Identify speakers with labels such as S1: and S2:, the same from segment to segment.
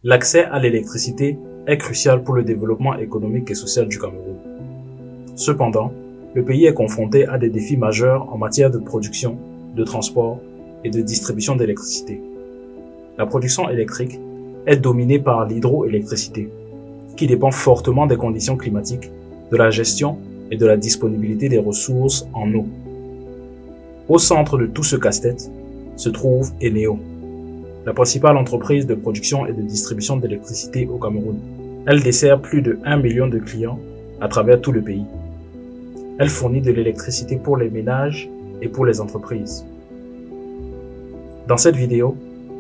S1: L'accès à l'électricité est crucial pour le développement économique et social du Cameroun. Cependant, le pays est confronté à des défis majeurs en matière de production, de transport et de distribution d'électricité. La production électrique est dominée par l'hydroélectricité, qui dépend fortement des conditions climatiques, de la gestion et de la disponibilité des ressources en eau. Au centre de tout ce casse-tête se trouve Eneo, la principale entreprise de production et de distribution d'électricité au Cameroun. Elle dessert plus de 1 million de clients à travers tout le pays. Elle fournit de l'électricité pour les ménages et pour les entreprises. Dans cette vidéo,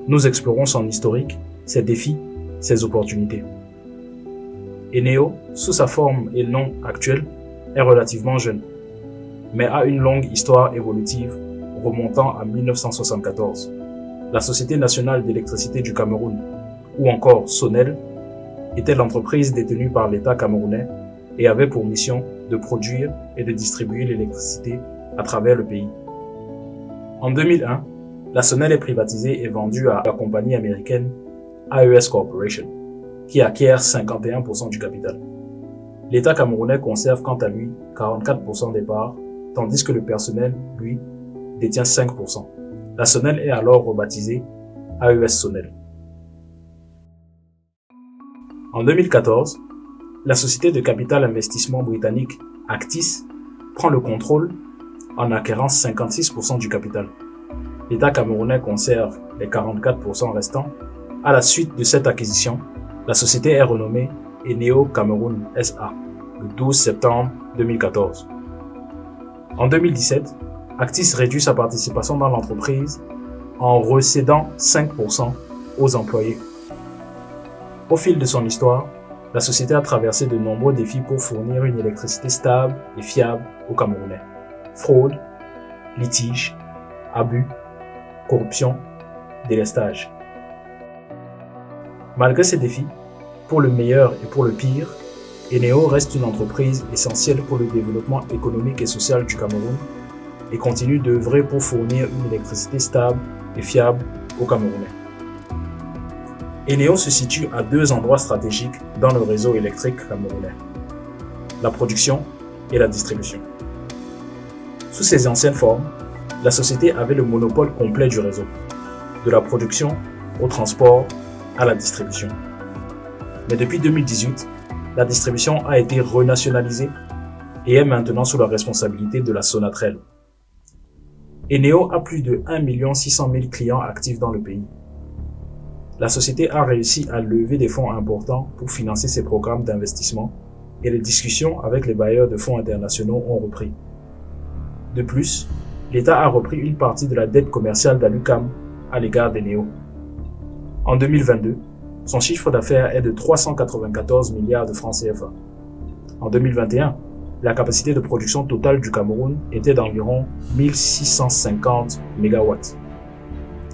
S1: nous explorons son historique, ses défis, ses opportunités. Eneo, sous sa forme et nom actuel, est relativement jeune, mais a une longue histoire évolutive remontant à 1974. La Société nationale d'électricité du Cameroun, ou encore SONEL, était l'entreprise détenue par l'État camerounais et avait pour mission de produire et de distribuer l'électricité à travers le pays. En 2001, la SONEL est privatisée et vendue à la compagnie américaine AES Corporation, qui acquiert 51% du capital. L'État camerounais conserve quant à lui 44% des parts, tandis que le personnel, lui, détient 5%. La SONEL est alors rebaptisée AES SONEL. En 2014, la société de capital investissement britannique Actis prend le contrôle en acquérant 56% du capital. L'État camerounais conserve les 44% restants. À la suite de cette acquisition, la société est renommée Eneo Cameroun SA le 12 septembre 2014. En 2017, Actis réduit sa participation dans l'entreprise en recédant 5% aux employés. Au fil de son histoire, la société a traversé de nombreux défis pour fournir une électricité stable et fiable aux Camerounais. Fraude, litiges, abus, corruption, délestage. Malgré ces défis, pour le meilleur et pour le pire, Eneo reste une entreprise essentielle pour le développement économique et social du Cameroun et continue d'œuvrer pour fournir une électricité stable et fiable aux Camerounais. Eneo se situe à deux endroits stratégiques dans le réseau électrique camerounais: la production et la distribution. Sous ses anciennes formes, la société avait le monopole complet du réseau, de la production au transport à la distribution. Mais depuis 2018, la distribution a été renationalisée et est maintenant sous la responsabilité de la Sonatrel. Eneo a plus de 1 600 000 clients actifs dans le pays. La société a réussi à lever des fonds importants pour financer ses programmes d'investissement et les discussions avec les bailleurs de fonds internationaux ont repris. De plus, l'État a repris une partie de la dette commerciale d'Alucam à l'égard d'Eneo. En 2022, son chiffre d'affaires est de 394 milliards de francs CFA. En 2021, la capacité de production totale du Cameroun était d'environ 1650 MW,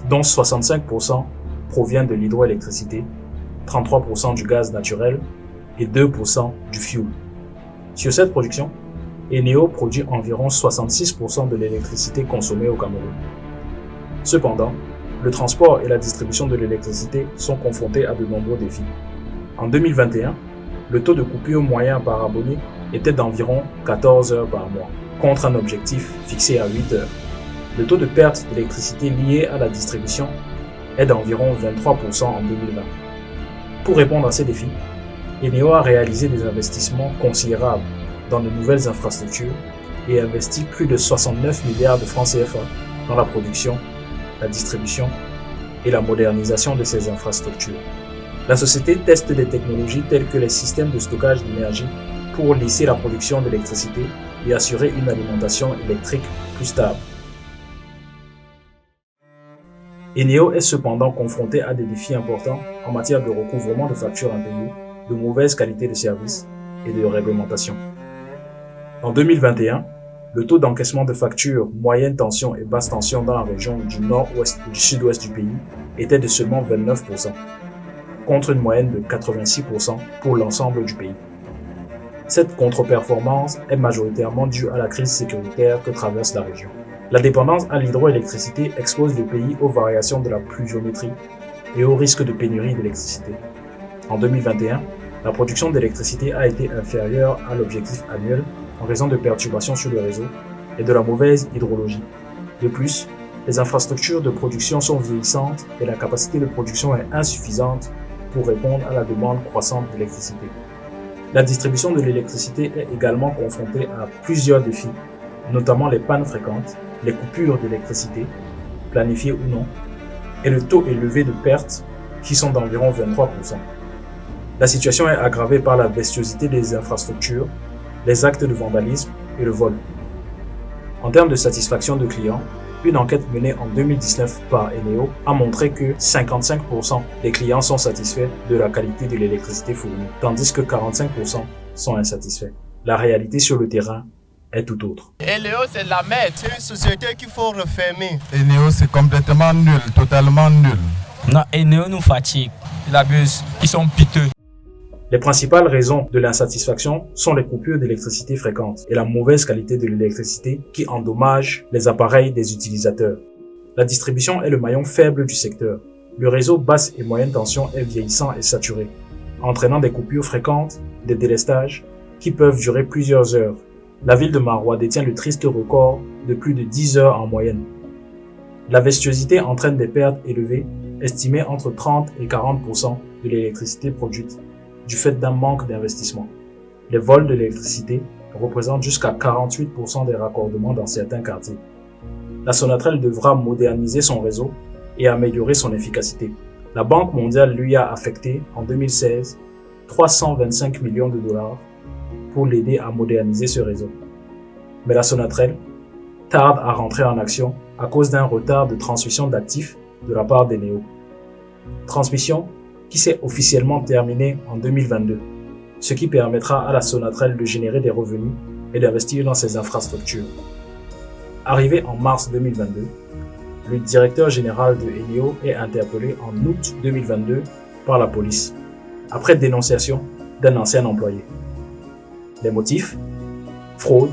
S1: dont 65% provient de l'hydroélectricité, 33% du gaz naturel et 2% du fioul. Sur cette production, Eneo produit environ 66% de l'électricité consommée au Cameroun. Cependant, le transport et la distribution de l'électricité sont confrontés à de nombreux défis. En 2021, le taux de coupure moyen par abonné était d'environ 14 heures par mois, contre un objectif fixé à 8 heures. Le taux de perte d'électricité lié à la distribution est d'environ 23% en 2020. Pour répondre à ces défis, Eneo a réalisé des investissements considérables dans de nouvelles infrastructures et investi plus de 69 milliards de francs CFA dans la production, la distribution et la modernisation de ces infrastructures. La société teste des technologies telles que les systèmes de stockage d'énergie pour lisser la production d'électricité et assurer une alimentation électrique plus stable. Eneo est cependant confronté à des défis importants en matière de recouvrement de factures impayées, de mauvaise qualité de service et de réglementation. En 2021, le taux d'encaissement de factures moyenne tension et basse tension dans la région du nord-ouest et du sud-ouest du pays était de seulement 29%, contre une moyenne de 86% pour l'ensemble du pays. Cette contre-performance est majoritairement due à la crise sécuritaire que traverse la région. La dépendance à l'hydroélectricité expose le pays aux variations de la pluviométrie et au risque de pénurie d'électricité. En 2021, la production d'électricité a été inférieure à l'objectif annuel en raison de perturbations sur le réseau et de la mauvaise hydrologie. De plus, les infrastructures de production sont vieillissantes et la capacité de production est insuffisante pour répondre à la demande croissante d'électricité. La distribution de l'électricité est également confrontée à plusieurs défis, notamment les pannes fréquentes, les coupures d'électricité, planifiées ou non, et le taux élevé de pertes qui sont d'environ 23%. La situation est aggravée par la bestiosité des infrastructures, les actes de vandalisme et le vol. En termes de satisfaction de clients, une enquête menée en 2019 par Eneo a montré que 55% des clients sont satisfaits de la qualité de l'électricité fournie, tandis que 45% sont insatisfaits. La réalité sur le terrain est tout autre.
S2: Eneo, c'est la merde, c'est une société qu'il faut refermer.
S3: Eneo, c'est complètement nul, totalement nul.
S4: Non, Eneo nous fatigue. Ils abusent, ils sont piteux.
S1: Les principales raisons de l'insatisfaction sont les coupures d'électricité fréquentes et la mauvaise qualité de l'électricité qui endommage les appareils des utilisateurs. La distribution est le maillon faible du secteur. Le réseau basse et moyenne tension est vieillissant et saturé, entraînant des coupures fréquentes, des délestages qui peuvent durer plusieurs heures. La ville de Maroua détient le triste record de plus de 10 heures en moyenne. La bestiosité entraîne des pertes élevées, estimées entre 30 et 40% de l'électricité produite, du fait d'un manque d'investissement. Les vols de l'électricité représentent jusqu'à 48% des raccordements dans certains quartiers. La Sonatrach devra moderniser son réseau et améliorer son efficacité. La Banque mondiale lui a affecté, en 2016, 325 millions de dollars pour l'aider à moderniser ce réseau. Mais la Sonatrach tarde à rentrer en action à cause d'un retard de transmission d'actifs de la part d'Eneo. Transmission qui s'est officiellement terminée en 2022, ce qui permettra à la Sonatrach de générer des revenus et d'investir dans ses infrastructures. Arrivé en mars 2022, le directeur général de Eneo est interpellé en août 2022 par la police, après dénonciation d'un ancien employé. Les motifs: fraude,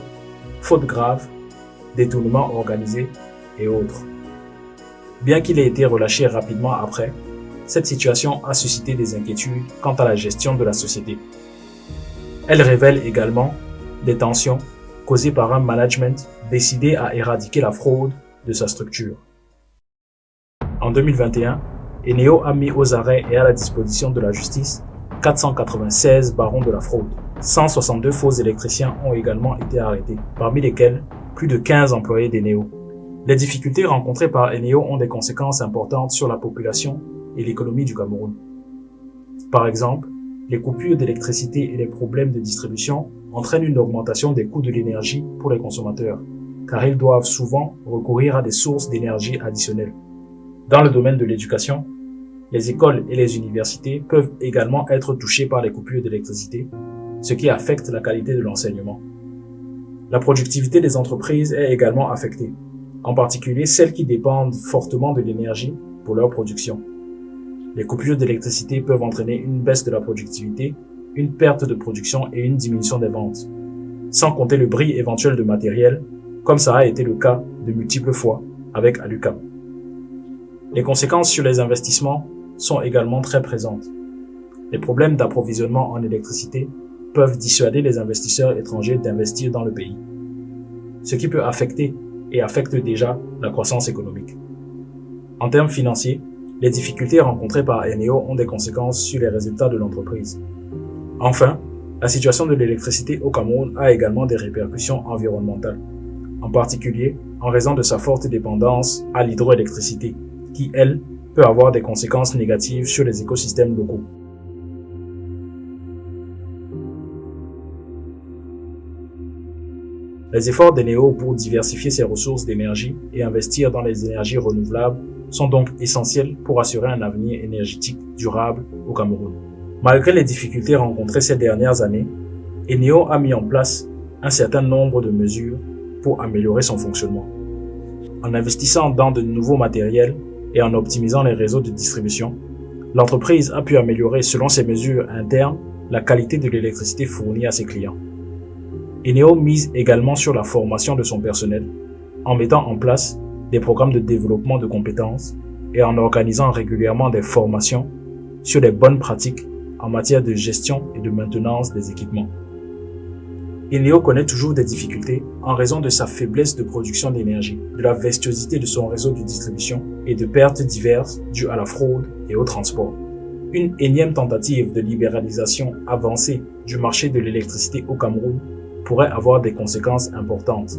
S1: faute grave, détournement organisé et autres. Bien qu'il ait été relâché rapidement après, cette situation a suscité des inquiétudes quant à la gestion de la société. Elle révèle également des tensions causées par un management décidé à éradiquer la fraude de sa structure. En 2021, Eneo a mis aux arrêts et à la disposition de la justice 496 barons de la fraude. 162 faux électriciens ont également été arrêtés, parmi lesquels plus de 15 employés d'Eneo. Les difficultés rencontrées par Eneo ont des conséquences importantes sur la population et l'économie du Cameroun. Par exemple, les coupures d'électricité et les problèmes de distribution entraînent une augmentation des coûts de l'énergie pour les consommateurs, car ils doivent souvent recourir à des sources d'énergie additionnelles. Dans le domaine de l'éducation, les écoles et les universités peuvent également être touchées par les coupures d'électricité, ce qui affecte la qualité de l'enseignement. La productivité des entreprises est également affectée, en particulier celles qui dépendent fortement de l'énergie pour leur production. Les coupures d'électricité peuvent entraîner une baisse de la productivité, une perte de production et une diminution des ventes, sans compter le bris éventuel de matériel, comme ça a été le cas de multiples fois avec Alucam. Les conséquences sur les investissements sont également très présentes. Les problèmes d'approvisionnement en électricité peuvent dissuader les investisseurs étrangers d'investir dans le pays, ce qui peut affecter et affecte déjà la croissance économique. En termes financiers, les difficultés rencontrées par Eneo ont des conséquences sur les résultats de l'entreprise. Enfin, la situation de l'électricité au Cameroun a également des répercussions environnementales, en particulier en raison de sa forte dépendance à l'hydroélectricité, qui, elle, peut avoir des conséquences négatives sur les écosystèmes locaux. Les efforts d'Eneo pour diversifier ses ressources d'énergie et investir dans les énergies renouvelables sont donc essentiels pour assurer un avenir énergétique durable au Cameroun. Malgré les difficultés rencontrées ces dernières années, Eneo a mis en place un certain nombre de mesures pour améliorer son fonctionnement. En investissant dans de nouveaux matériels et en optimisant les réseaux de distribution, l'entreprise a pu améliorer, selon ses mesures internes, la qualité de l'électricité fournie à ses clients. Eneo mise également sur la formation de son personnel, en mettant en place des programmes de développement de compétences et en organisant régulièrement des formations sur les bonnes pratiques en matière de gestion et de maintenance des équipements. Eneo connaît toujours des difficultés en raison de sa faiblesse de production d'énergie, de la virtuosité de son réseau de distribution et de pertes diverses dues à la fraude et au transport. Une énième tentative de libéralisation avancée du marché de l'électricité au Cameroun pourrait avoir des conséquences importantes.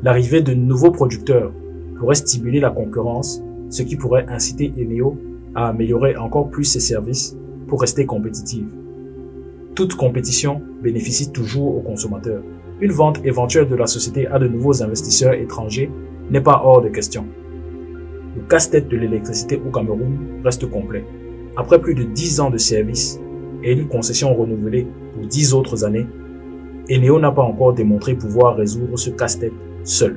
S1: L'arrivée de nouveaux producteurs pourrait stimuler la concurrence, ce qui pourrait inciter Eneo à améliorer encore plus ses services pour rester compétitive. Toute compétition bénéficie toujours aux consommateurs. Une vente éventuelle de la société à de nouveaux investisseurs étrangers n'est pas hors de question. Le casse-tête de l'électricité au Cameroun reste complet. Après plus de 10 ans de service et une concession renouvelée pour 10 autres années, Eneo n'a pas encore démontré pouvoir résoudre ce casse-tête seul.